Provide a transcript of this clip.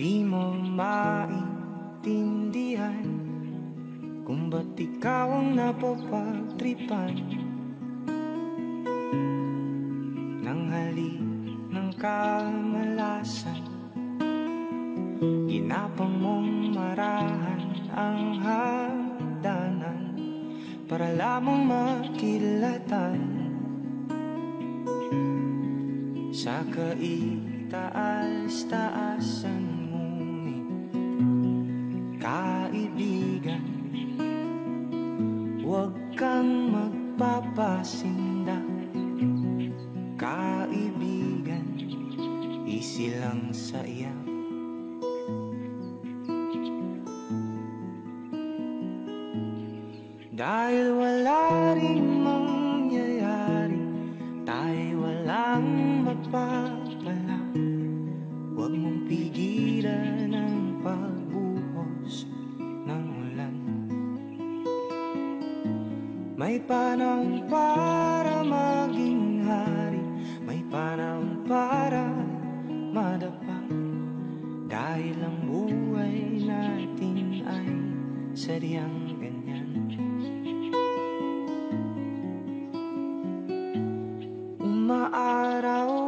Di mo maintindihan kung ba't ikaw ang napapagtripan ng halik ng kamalasan. Ginapang mong marahan ang hagdanan para lamang makilatan sa kaitaas-taasan ngunit kaibigan, huwag kang magpapasinda. Kaibigan, easy lang sa iyak. Dahil wala ring mangyayari, tayo'y walang mapapala. Huwag mong pigilan ang pagbuhos ng ulan. May panahon para maging hari, may panahon para madapa. Dahil ang buhay natin ay sadyang ganyan. Umaaraw